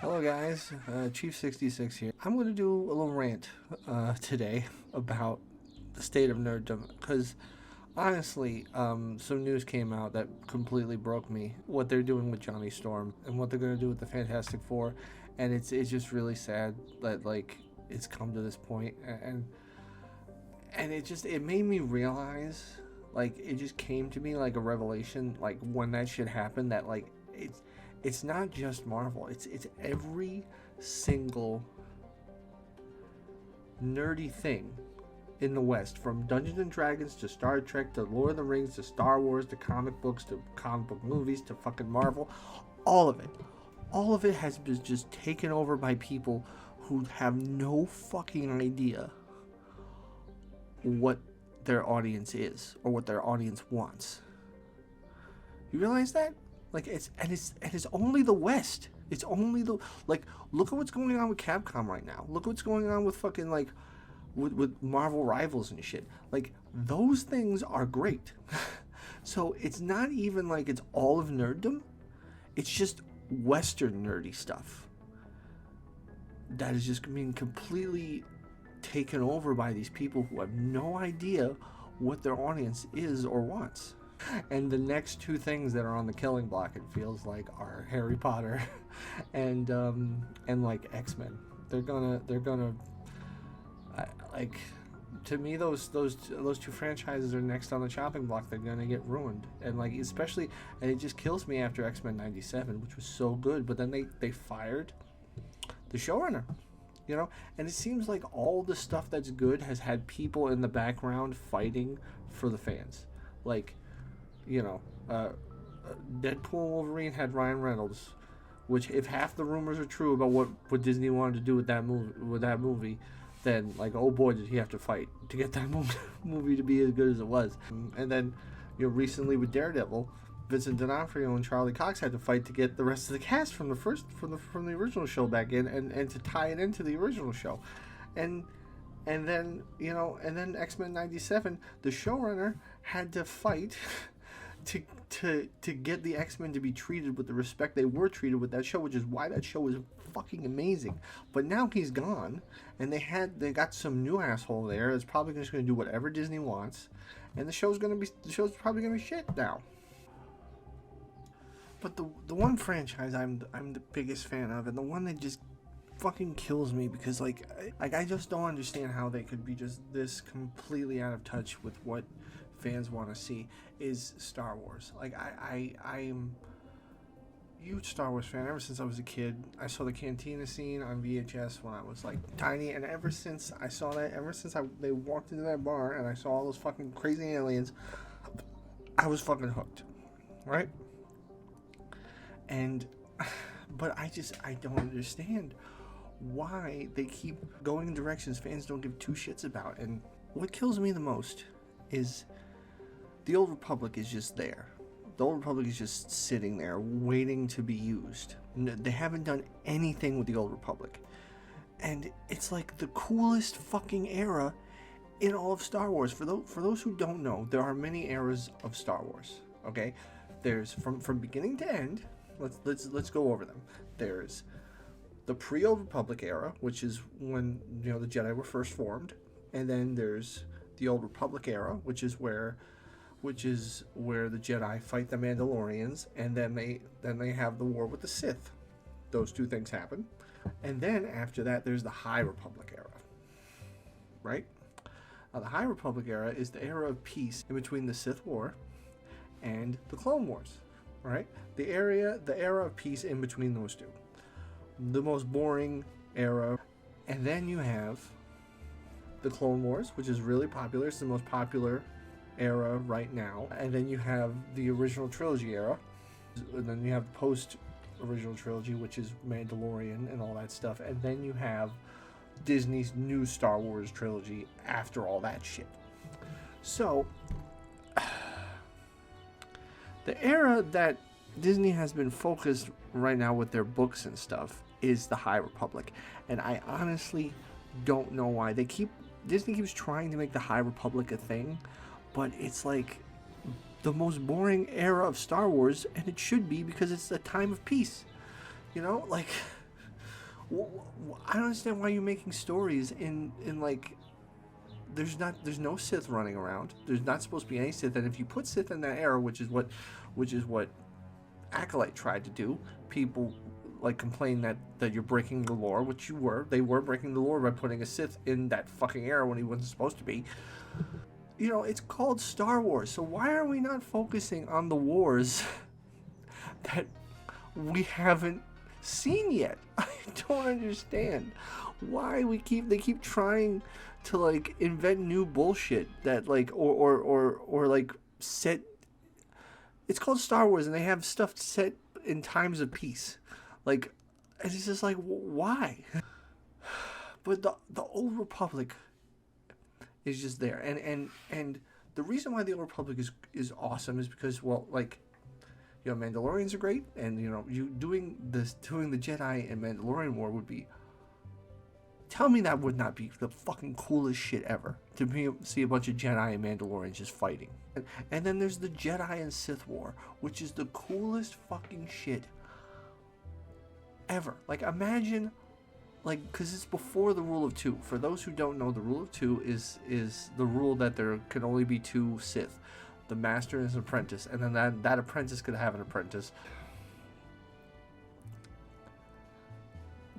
Hello guys, Chief 66 here. I'm going to do a little rant today about the state of nerddom because honestly, some news came out that completely broke me. What they're doing with Johnny Storm and what they're going to do with the Fantastic Four, and it's just really sad that like it's come to this point, and it made me realize, like it just came to me like a revelation, like when that shit happened, that like it's not just Marvel. It's every single nerdy thing in the West, from Dungeons and Dragons to Star Trek to Lord of the Rings to Star Wars to comic books to comic book movies to fucking Marvel. All of it. All of it has been just taken over by people who have no fucking idea what their audience is or what their audience wants. You realize that? Like it's only the West. It's only the, like, look at what's going on with Capcom right now. Look what's going on with fucking like with Marvel Rivals and shit. Like those things are great. So it's not even like it's all of nerddom. It's just Western nerdy stuff that is just being completely taken over by these people who have no idea what their audience is or wants. And the next two things that are on the killing block, it feels like, are Harry Potter and like X-Men. They're gonna like, to me, those two franchises are next on the chopping block. They're gonna get ruined, and like especially, and it just kills me after X-Men '97, which was so good, but then they fired the showrunner, you know. And it seems like all the stuff that's good has had people in the background fighting for the fans, like, you know, Deadpool Wolverine had Ryan Reynolds, which, if half the rumors are true about what Disney wanted to do with that movie, then like, oh boy, did he have to fight to get that movie to be as good as it was. And then, you know, recently with Daredevil, Vincent D'Onofrio and Charlie Cox had to fight to get the rest of the cast from the original show back in, and to tie it into the original show. And then, you know, and then X-Men '97, the showrunner had to fight to get the X-Men to be treated with the respect they were treated with that show, which is why that show was fucking amazing. But now he's gone, and they got some new asshole there that's probably just going to do whatever Disney wants, and the show's probably going to be shit now. But the one franchise I'm the biggest fan of, and the one that just fucking kills me, because like I just don't understand how they could be just this completely out of touch with what fans want to see, is Star Wars. Like I'm a huge Star Wars fan ever since I was a kid. I saw the Cantina scene on VHS when I was like tiny, and ever since they walked into that bar and I saw all those fucking crazy aliens, I was fucking hooked, right? And but I don't understand why they keep going in directions fans don't give two shits about. And what kills me the most is the Old Republic is just there. The Old Republic is just sitting there waiting to be used. They haven't done anything with the Old Republic. And it's like the coolest fucking era in all of Star Wars. For those who don't know, there are many eras of Star Wars. Okay? There's from beginning to end. Let's go over them. There's the pre-Old Republic era, which is when, you know, the Jedi were first formed, and then there's the Old Republic era, which is where the Jedi fight the Mandalorians, and then they have the war with the Sith. Those two things happen, and then after that, there's the High Republic era. Right? Now, the High Republic era is the era of peace in between the Sith War and the Clone Wars. Right? The era of peace in between those two. The most boring era. And then you have the Clone Wars, which is really popular. It's the most popular era right now. And then you have the original trilogy era. And then you have post original trilogy, which is Mandalorian and all that stuff. And then you have Disney's new Star Wars trilogy after all that shit. So the era that Disney has been focused right now with their books and stuff is the High Republic. And I honestly don't know why. Disney keeps trying to make the High Republic a thing, but it's like the most boring era of Star Wars, and it should be, because it's a time of peace. You know, like, I don't understand why you're making stories in like there's no Sith running around. There's not supposed to be any Sith, and if you put Sith in that era, which is what Acolyte tried to do, people like complain that you're breaking the lore, which you were. They were breaking the lore by putting a Sith in that fucking era when he wasn't supposed to be. You know, it's called Star Wars, so why are we not focusing on the wars that we haven't seen yet? I don't understand why they keep trying to like invent new bullshit that like or like set. It's called Star Wars, and they have stuff set in times of peace. Like, it's just like, why? But the Old Republic is just there, and the reason why the Old Republic is awesome is because, well, like, you know, Mandalorians are great, and you know, you doing the Jedi and Mandalorian War would be. Tell me that would not be the fucking coolest shit ever, to see a bunch of Jedi and Mandalorians just fighting. And then there's the Jedi and Sith War, which is the coolest fucking shit ever. Like, imagine, like, because it's before the rule of two. For those who don't know, the rule of two is the rule that there can only be two Sith, the master and his apprentice, and then that apprentice could have an apprentice.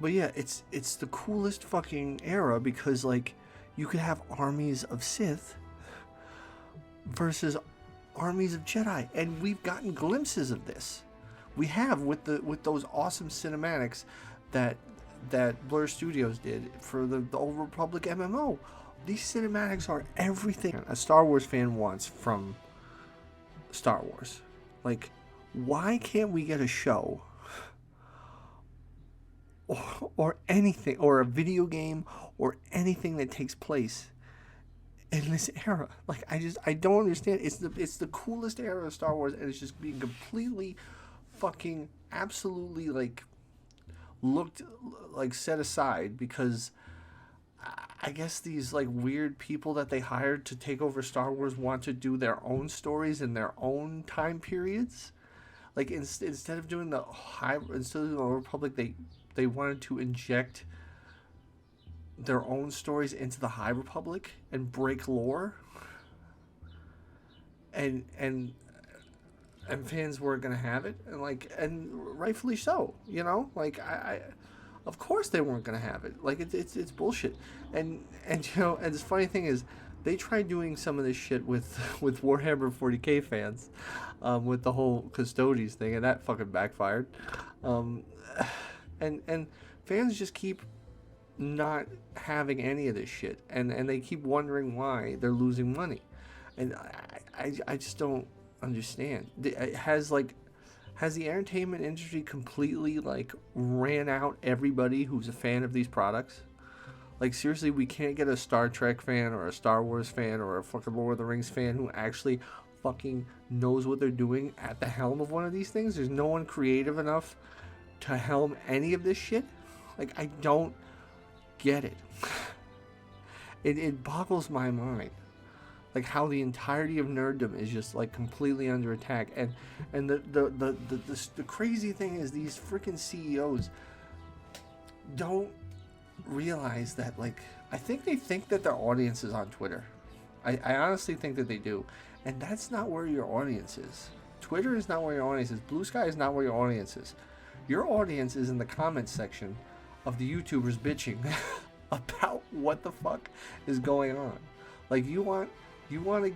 But yeah, it's the coolest fucking era because, like, you could have armies of Sith versus armies of Jedi, and we've gotten glimpses of this. We have with those awesome cinematics that Blur Studios did for the Old Republic MMO. These cinematics are everything a Star Wars fan wants from Star Wars. Like, why can't we get a show or anything, or a video game, or anything that takes place in this era? Like, I don't understand. It's the coolest era of Star Wars, and it's just being completely fucking absolutely like looked like set aside because I guess these like weird people that they hired to take over Star Wars want to do their own stories in their own time periods. Like, instead of doing the Republic, they wanted to inject their own stories into the High Republic and break lore. And fans weren't gonna have it, and rightfully so, you know. Like, I of course they weren't gonna have it. Like, it's bullshit. And you know, and the funny thing is, they tried doing some of this shit with Warhammer 40k fans, with the whole Custodes thing, and that fucking backfired. And fans just keep not having any of this shit, and they keep wondering why they're losing money, and I just don't understand. Has the entertainment industry completely like ran out everybody who's a fan of these products? Like, seriously, we can't get a Star Trek fan or a Star Wars fan or a fucking Lord of the Rings fan who actually fucking knows what they're doing at the helm of one of these things? There's no one creative enough to helm any of this shit? Like, I don't get it. It boggles my mind. Like, how the entirety of nerddom is just like completely under attack, and the crazy thing is, these freaking CEOs don't realize that, like, I think they think that their audience is on Twitter. I honestly think that they do, and that's not where your audience is. Twitter is not where your audience is. Blue Sky is not where your audience is. Your audience is in the comments section of the YouTubers bitching about what the fuck is going on. Like, you want to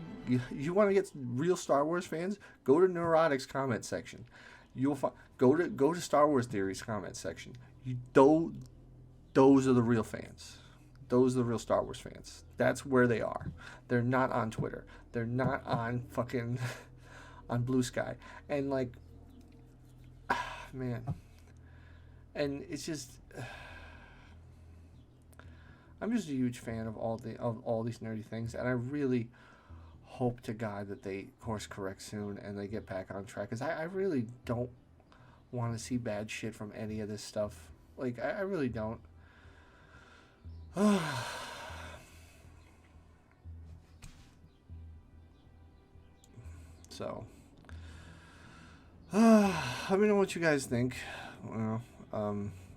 get real Star Wars fans? Go to Neurotic's comment section. You'll go to Star Wars Theory's comment section. Those are the real fans. Those are the real Star Wars fans. That's where they are. They're not on Twitter. They're not on fucking on Blue Sky. And like, man. And it's just, I'm just a huge fan of all these nerdy things, and I really hope to God that they course correct soon and they get back on track, because I really don't want to see bad shit from any of this stuff. Like, I really don't. So, let me know what you guys think. Well,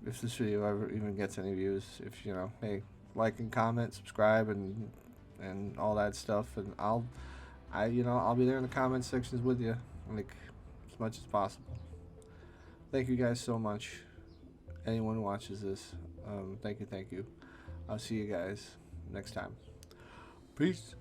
if this video ever even gets any views. If you know, hey, like and comment, subscribe, and all that stuff, and I'll be there in the comment sections with you, like as much as possible. Thank you guys so much. Anyone who watches this, thank you. I'll see you guys next time. Peace.